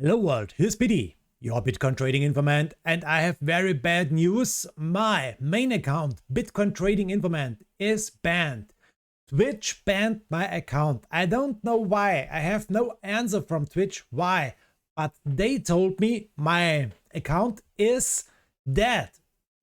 Hello world, here's Biti, your Bitcoin trading informant, and I have very bad news. My main account, Bitcoin Trading Informant, is banned. Twitch banned my account. I don't know why. I have no answer from Twitch why, but they told me my account is dead.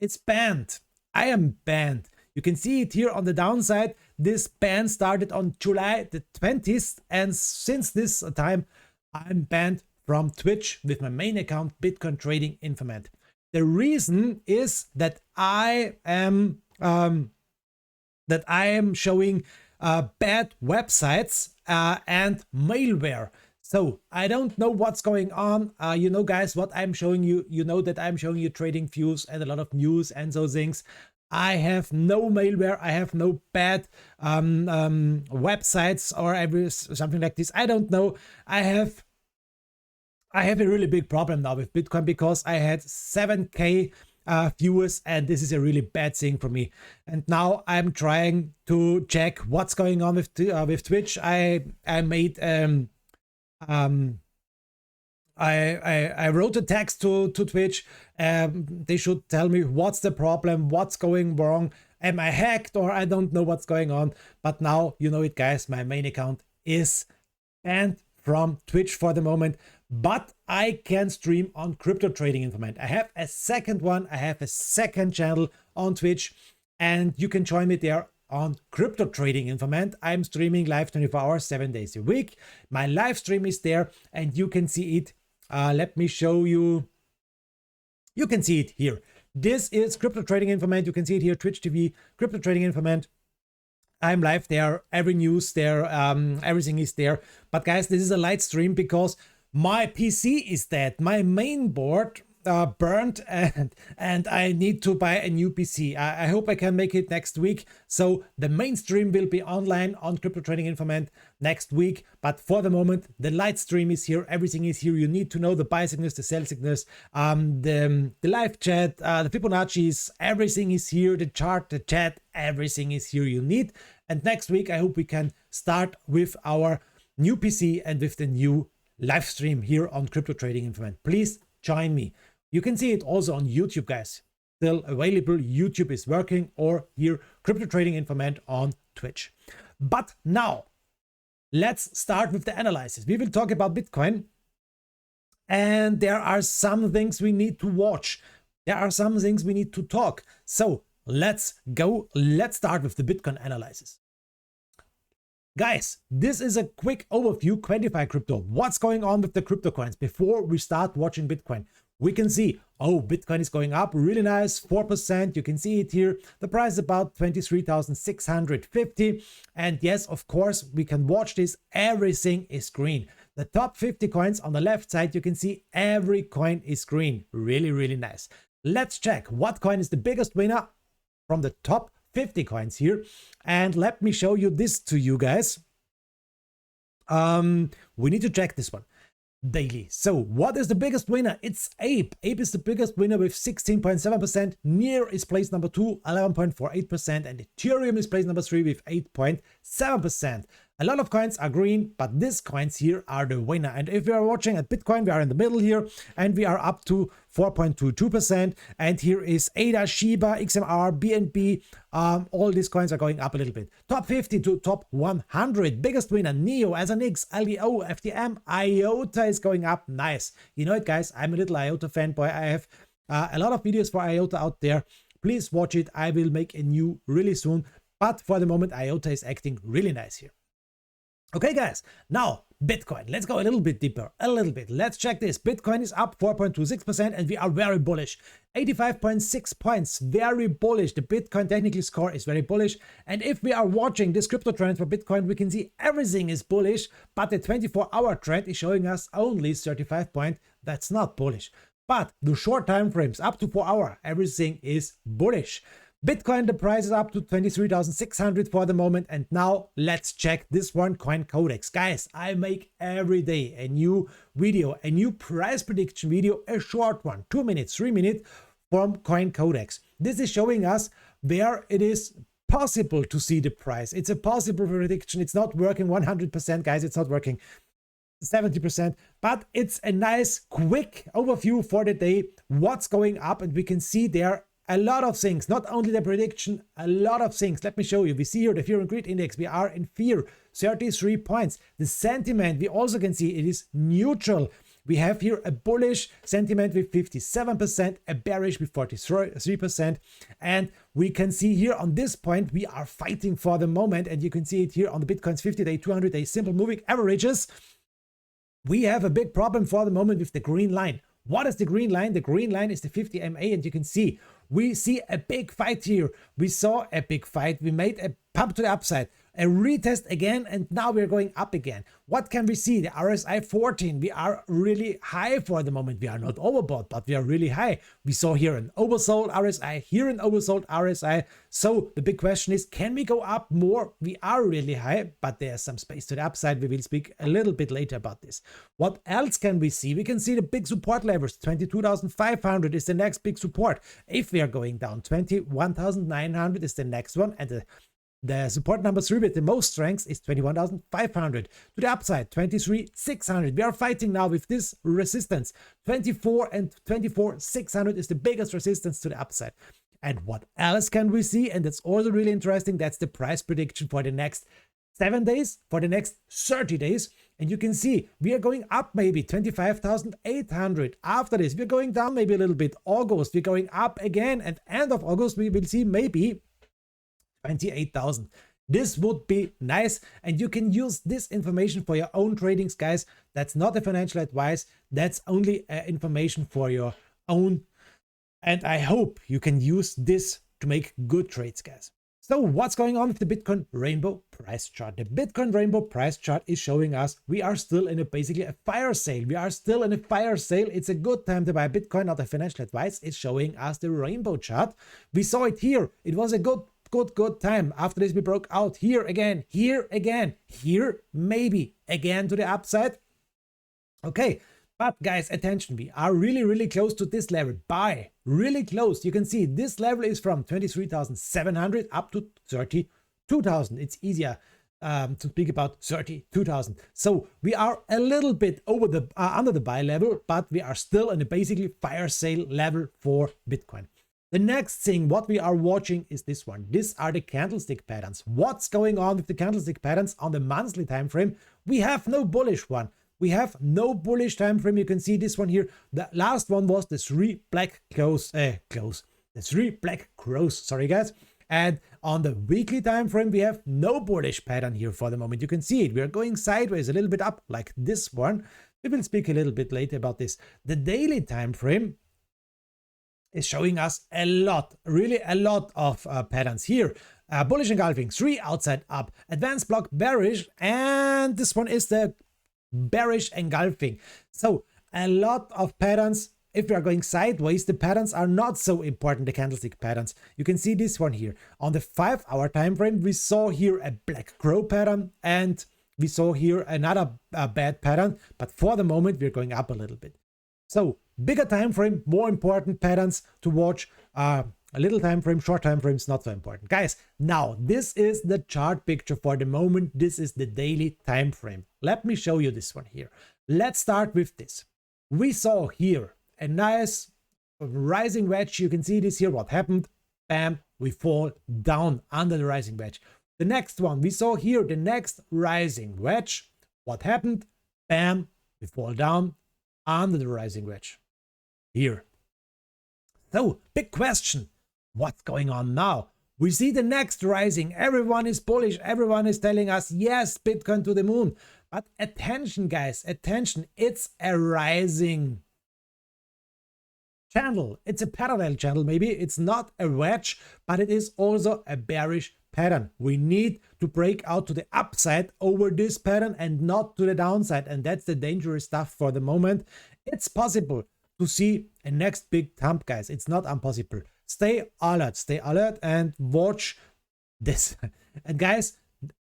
It's banned. I am banned. You can see it here on the downside. This ban started on July the 20th, and since this time I'm banned from Twitch with my main account, Bitcoin Trading Informant. The reason is that I am showing bad websites and malware. So I don't know what's going on. You know, guys, what I'm showing you. You know that I'm showing you Tradingfees and a lot of news and those things. I have no malware. I have no bad websites or something like this. I don't know. I have a really big problem now with Bitcoin because I had 7K viewers, and this is a really bad thing for me. And now I'm trying to check what's going on with Twitch. I wrote a text to Twitch. They should tell me what's the problem, what's going wrong. Am I hacked, or I don't know what's going on. But now you know it, guys. My main account is banned from Twitch for the moment, but I can stream on Crypto Trading Informant. I have a second one. I have a second channel on Twitch, and you can join me there on Crypto Trading Informant. I'm streaming live 24 hours, 7 days a week. My live stream is there, and you can see it. Let me show you. You can see it here. This is Crypto Trading Informant. You can see it here, Twitch TV, Crypto Trading Informant. I'm live there, every news there, everything is there. But guys, this is a light stream because my PC is dead. My main board burned, and I need to buy a new PC. I hope I can make it next week. So the main stream will be online on Crypto Trading Informant next week. But for the moment, the light stream is here. Everything is here. You need to know the buy signals, the sell signals, the live chat, the Fibonacci's, everything is here. The chart, the chat, everything is here you need. And next week, I hope we can start with our new PC and with the new live stream here on Crypto Trading Informant. Please join me. You can see it also on YouTube, guys. Still available. YouTube is working, or here Crypto Trading Informant on Twitch. But now let's start with the analysis. We will talk about Bitcoin, and there are some things we need to watch. There are some things we need to talk. So let's go. Let's start with the Bitcoin analysis. Guys, this is a quick overview, Quantify Crypto. What's going on with the crypto coins before we start watching Bitcoin? We can see, oh, Bitcoin is going up, really nice, 4%. You can see it here. The price is about 23,650. And yes, of course, we can watch this. Everything is green. The top 50 coins on the left side, you can see every coin is green. Really, really nice. Let's check what coin is the biggest winner from the top 50 coins here. And let me show you this to you guys. We need to check this one daily. So what is the biggest winner? It's Ape. Ape is the biggest winner with 16.7%. Near is place number 2, 11.48%, and Ethereum is place number 3 with 8.7%. A lot of coins are green, but these coins here are the winner. And if we are watching at Bitcoin, we are in the middle here, and we are up to 4.22%. And here is ADA, Shiba, XMR, BNB. All these coins are going up a little bit. Top 50 to top 100. Biggest winner, NEO, SNX, LEO, FTM, IOTA is going up. Nice. You know it, guys. I'm a little IOTA fanboy. I have a lot of videos for IOTA out there. Please watch it. I will make a new really soon. But for the moment, IOTA is acting really nice here. Okay, guys, now Bitcoin. Let's go a little bit deeper, a little bit. Let's check this. Bitcoin is up 4.26%, and we are very bullish. 85.6 points, very bullish. The Bitcoin technical score is very bullish. And if we are watching this crypto trend for Bitcoin, we can see everything is bullish, but the 24-hour trend is showing us only 35 points. That's not bullish. But the short time frames, up to 4 hours, everything is bullish. Bitcoin, the price is up to 23,600 for the moment. And now let's check this one, Coin Codex. Guys, I make every day a new video, a new price prediction video, a short one, 2 minutes, 3 minutes from Coin Codex. This is showing us where it is possible to see the price. It's a possible prediction. It's not working 100%, guys. It's not working. 70%, but it's a nice quick overview for the day, what's going up, and we can see there a lot of things, not only the prediction, a lot of things. Let me show you. We see here the fear and greed index. We are in fear, 33 points. The sentiment, we also can see it is neutral. We have here a bullish sentiment with 57%, a bearish with 43%. And we can see here on this point, we are fighting for the moment. And you can see it here on the Bitcoin's 50-day, 200-day simple moving averages. We have a big problem for the moment with the green line. What is the green line? The green line is the 50 MA, and you can see we see a big fight here. We saw a big fight. We made a pump to the upside, a retest again, and now we're going up again. What can we see? The RSI 14. We are really high for the moment. We are not overbought, but we are really high. We saw here an oversold RSI, here an oversold RSI. So the big question is, can we go up more? We are really high, but there's some space to the upside. We will speak a little bit later about this. What else can we see? We can see the big support levels. 22,500 is the next big support. If we are going down, 21,900 is the next one, and the support number 3 with the most strength is 21,500. To the upside, 23,600. We are fighting now with this resistance. 24 and 24,600 is the biggest resistance to the upside. And what else can we see? And that's also really interesting. That's the price prediction for the next 7 days, for the next 30 days. And you can see we are going up maybe 25,800. After this, we're going down maybe a little bit. August, we're going up again. And end of August, we will see maybe 28,000. This would be nice, and you can use this information for your own tradings, guys. That's not a financial advice. That's only information for your own. And I hope you can use this to make good trades, guys. So what's going on with the Bitcoin Rainbow price chart? The Bitcoin Rainbow price chart is showing us we are still in basically a fire sale. We are still in a fire sale. It's a good time to buy Bitcoin, not a financial advice. It's showing us the rainbow chart. We saw it here. It was a good time. After this, we broke out here again, here maybe again to the upside. Okay, but guys, attention, we are really close to this level. Buy, really close. You can see this level is from 23,700 up to 32,000. It's easier to speak about 32,000. So we are a little bit over the under the buy level, but we are still in a basically fire sale level for Bitcoin. The next thing what we are watching is this one. These are the candlestick patterns. What's going on with the candlestick patterns on the monthly time frame? We have no bullish one. We have no bullish time frame. You can see this one here. The last one was the three black crows. The three black crows. Sorry, guys. And on the weekly time frame, we have no bullish pattern here for the moment. You can see it. We are going sideways, a little bit up, like this one. We will speak a little bit later about this. The daily time frame is showing us a lot, really a lot of patterns here. Bullish engulfing, 3 outside up, advanced block bearish, and this one is the bearish engulfing. So a lot of patterns. If we are going sideways, the patterns are not so important, the candlestick patterns. You can see this one here. On the 5-hour time frame, we saw here a black crow pattern, and we saw here another bad pattern, but for the moment, we're going up a little bit. So bigger time frame, more important patterns to watch. A little time frame, short time frames, not so important. Guys, now this is the chart picture for the moment. This is the daily time frame. Let me show you this one here. Let's start with this. We saw here a nice rising wedge. You can see this here. What happened? Bam, we fall down under the rising wedge. The next one, we saw here the next rising wedge. What happened? Bam, we fall down under the rising wedge here. So big question, what's going on now? We see the next rising. Everyone is bullish. Everyone is telling us, yes, Bitcoin to the moon. But attention, guys, attention. It's a rising channel. It's a parallel channel. Maybe it's not a wedge, but it is also a bearish pattern. We need to break out to the upside over this pattern and not to the downside. And that's the dangerous stuff for the moment. It's possible to see a next big dump, guys. It's not impossible. Stay alert and watch this. And guys,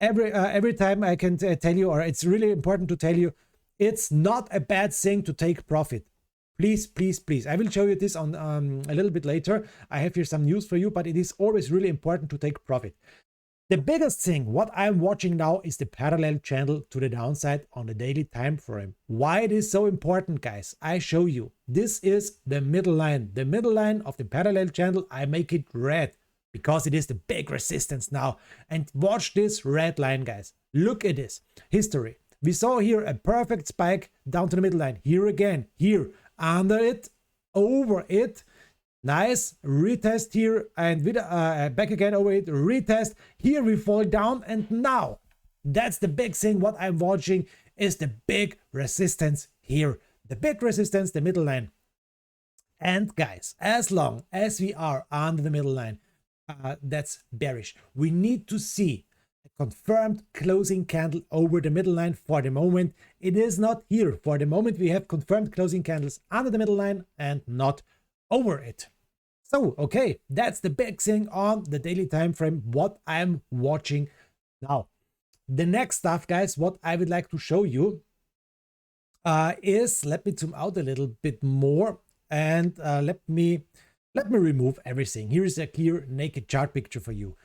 every time I can tell you, or it's really important to tell you, it's not a bad thing to take profit. Please, please, please. I will show you this on a little bit later. I have here some news for you, but it is always really important to take profit. The biggest thing what I'm watching now is the parallel channel to the downside on the daily time frame. Why it is so important, guys? I show you. This is the middle line. The middle line of the parallel channel, I make it red because it is the big resistance now. And watch this red line, guys. Look at this history. We saw here a perfect spike down to the middle line. Here again, here, under it, over it. Nice retest here and with back again over it, retest. Here we fall down, and now that's the big thing. What I'm watching is the big resistance here, the big resistance, the middle line. And guys, as long as we are under the middle line, that's bearish. We need to see a confirmed closing candle over the middle line. For the moment, it is not here. For the moment, we have confirmed closing candles under the middle line and not over it. So, okay, that's the big thing on the daily time frame, what I'm watching now. The next stuff, guys, what I would like to show you is, let me zoom out a little bit more, and let me remove everything. Here is a clear naked chart picture for you.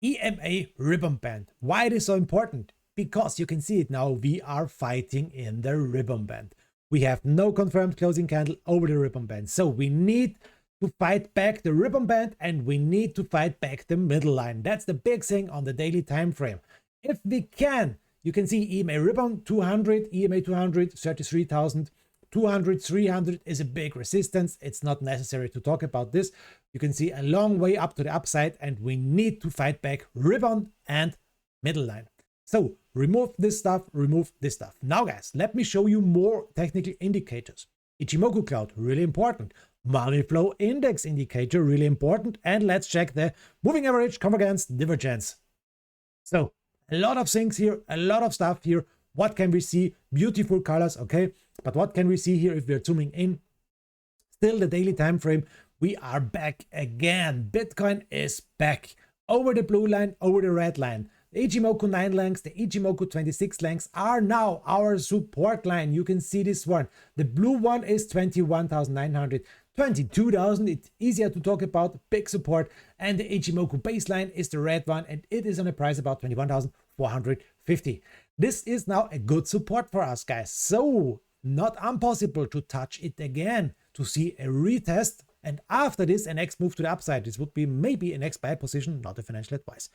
EMA ribbon band. Why it is so important? Because you can see it now, we are fighting in the ribbon band. We have no confirmed closing candle over the ribbon band. So we need to fight back the ribbon band, and we need to fight back the middle line. That's the big thing on the daily time frame. If we can, you can see EMA ribbon 200, EMA 200, 33,000, 200, 300 is a big resistance. It's not necessary to talk about this. You can see a long way up to the upside, and we need to fight back ribbon and middle line. So remove this stuff, remove this stuff. Now, guys, let me show you more technical indicators. Ichimoku cloud, really important. Money flow index indicator, really important. And let's check the moving average, convergence, divergence. So a lot of things here, a lot of stuff here. What can we see? Beautiful colors, okay. But what can we see here if we're zooming in? Still the daily time frame, we are back again. Bitcoin is back over the blue line, over the red line. The Ichimoku 9 lengths, the Ichimoku 26 lengths are now our support line. You can see this one. The blue one is 21,900, 22,000. It's easier to talk about, big support. And the Ichimoku baseline is the red one, and it is on a price about 21,450. This is now a good support for us, guys. So not impossible to touch it again, to see a retest. And after this, a next move to the upside. This would be maybe a next buy position, not a financial advice.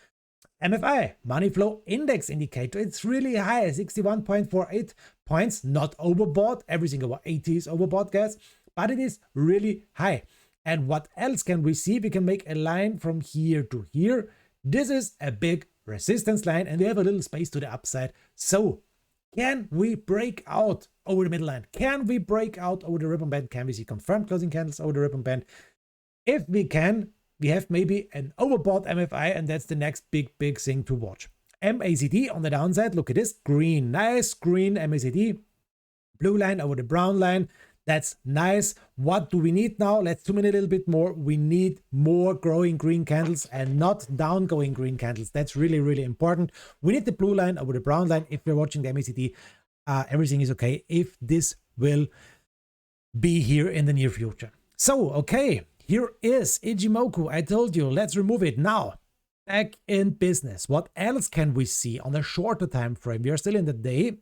MFI, money flow index indicator, it's really high, 61.48 points, not overbought. Everything over 80 is overbought, guys, but it is really high. And what else can we see? We can make a line from here to here. This is a big resistance line, and we have a little space to the upside. So can we break out over the middle line? Can we break out over the ribbon band? Can we see confirmed closing candles over the ribbon band? If we can, we have maybe an overbought MFI, and that's the next big thing to watch. MACD on the downside, look at this, green, nice green MACD, blue line over the brown line. That's nice. What do we need now? Let's zoom in a little bit more. We need more growing green candles and not down going green candles. That's really, really important. We need the blue line over the brown line. If we're watching the MACD, everything is okay if this will be here in the near future. So, okay. Here is Ichimoku. I told you, let's remove it now. Back in business. What else can we see on a shorter time frame? We are still in the day,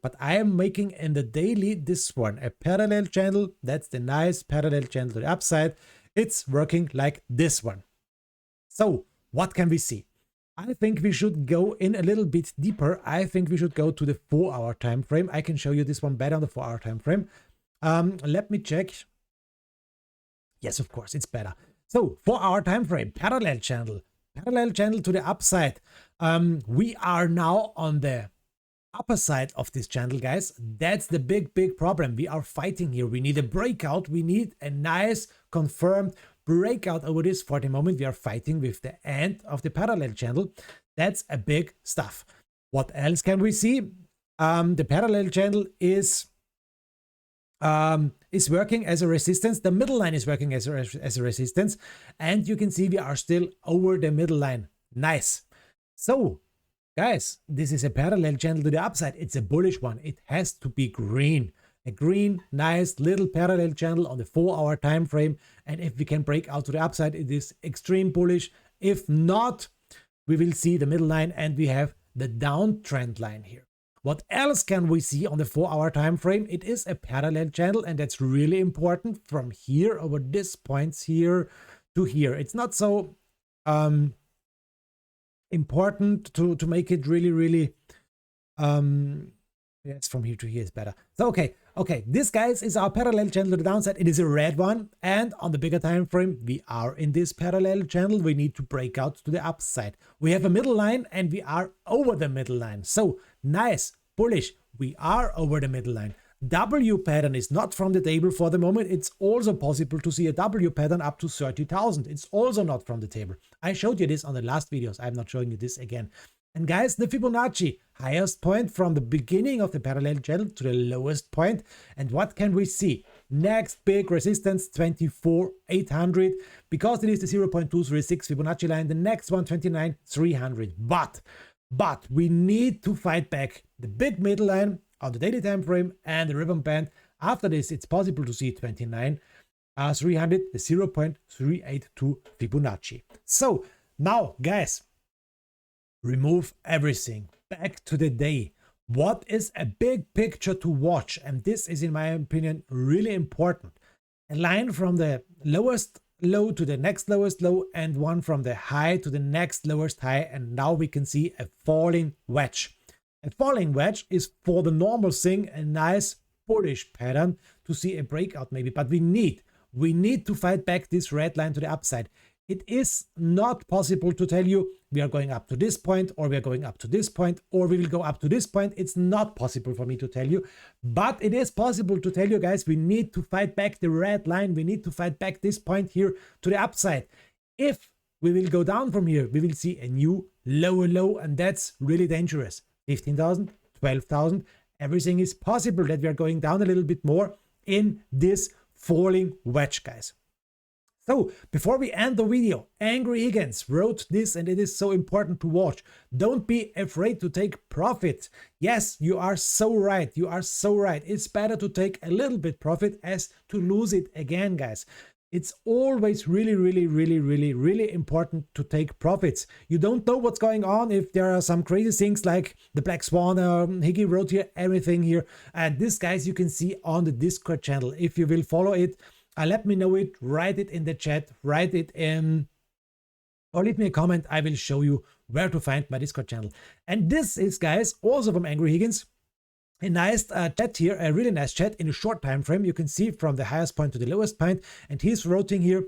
but I am making in the daily this one, a parallel channel. That's the nice parallel channel to the upside. It's working like this one. So what can we see? I think we should go in a little bit deeper. I think we should go to the 4-hour time frame. I can show you this one better on the 4-hour time frame. Let me check. Yes, of course, it's better. So 4-hour time frame, parallel channel to the upside. We are now on the upper side of this channel, guys. That's the big problem. We are fighting here. We need a breakout. We need a nice confirmed breakout over this. For the moment, we are fighting with the end of the parallel channel. That's a big stuff. What else can we see? The parallel channel is working as a resistance. The middle line is working as a resistance, and you can see we are still over the middle line. Nice. So guys, this is a parallel channel to the upside. It's a bullish one. It has to be green. A green, nice little parallel channel on the 4-hour time frame. And if we can break out to the upside, it is extreme bullish. If not, we will see the middle line and we have the downtrend line here. What else can we see on the 4-hour time frame? It is a parallel channel, and that's really important from here over this points here to here. It's not so important to make it really yes, from here to here is better. So okay, this guys is our parallel channel to the downside. It is a red one, and on the bigger time frame we are in this parallel channel. We need to break out to the upside. We have a middle line and we are over the middle line. So nice, bullish, we are over the middle line. W pattern is not from the table for the moment. It's also possible to see a W pattern up to 30,000. It's also not from the table. I showed you this on the last videos. I'm not showing you this again. And guys, the Fibonacci, highest point from the beginning of the parallel channel to the lowest point. And what can we see? Next big resistance, 24,800, because it is the 0.236 Fibonacci line. The next one, 29,300. But we need to fight back the big middle line on the daily time frame and the ribbon band. After this, it's possible to see 29,300, the 0.382 Fibonacci. So now, guys, remove everything. Back to the day. What is a big picture to watch? And this is, in my opinion, really important. A line from the lowest low to the next lowest low, and one from the high to the next lowest high. And now we can see a falling wedge. A falling wedge is, for the normal thing, a nice bullish pattern to see a breakout maybe, but we need to fight back this red line to the upside. It is not possible to tell you we are going up to this point, or we are going up to this point, or we will go up to this point. It's not possible for me to tell you, but it is possible to tell you guys, we need to fight back the red line. We need to fight back this point here to the upside. If we will go down from here, we will see a new lower low, and that's really dangerous. 15,000, 12,000, everything is possible that we are going down a little bit more in this falling wedge, guys. So before we end the video, Angry Higgins wrote this, and it is so important to watch. Don't be afraid to take profit. Yes, you are so right. You are so right. It's better to take a little bit profit as to lose it again, guys. It's always really important to take profits. You don't know what's going on. If there are some crazy things like the Black Swan, Higgy wrote here, everything here. And this, guys, you can see on the Discord channel. If you will follow it, let me know it, write it in the chat, write it in, or leave me a comment. I will show you where to find my Discord channel. And this is, guys, also from Angry Higgins. A nice chat here, a really nice chat in a short time frame. You can see from the highest point to the lowest point, and he's writing here,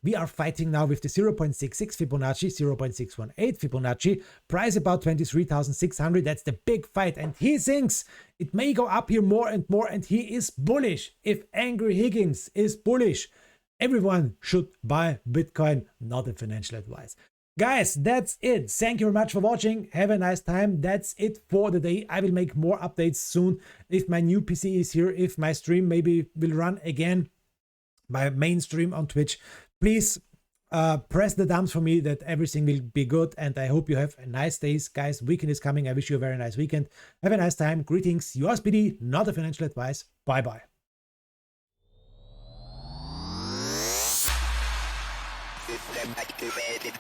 we are fighting now with the 0.66 Fibonacci, 0.618 Fibonacci, price about 23,600. That's the big fight, and he thinks it may go up here more and more, and he is bullish. If Angry Higgins is bullish, everyone should buy Bitcoin, not a financial advice. Guys, that's it. Thank you very much for watching. Have a nice time. That's it for the day. I will make more updates soon if my new PC is here, if my stream maybe will run again, my main stream on Twitch. Please press the thumbs for me that everything will be good, and I hope you have a nice day, guys. Weekend is coming. I wish you a very nice weekend. Have a nice time. Greetings. Yours, Biti, not a financial advice. Bye-bye. System activated.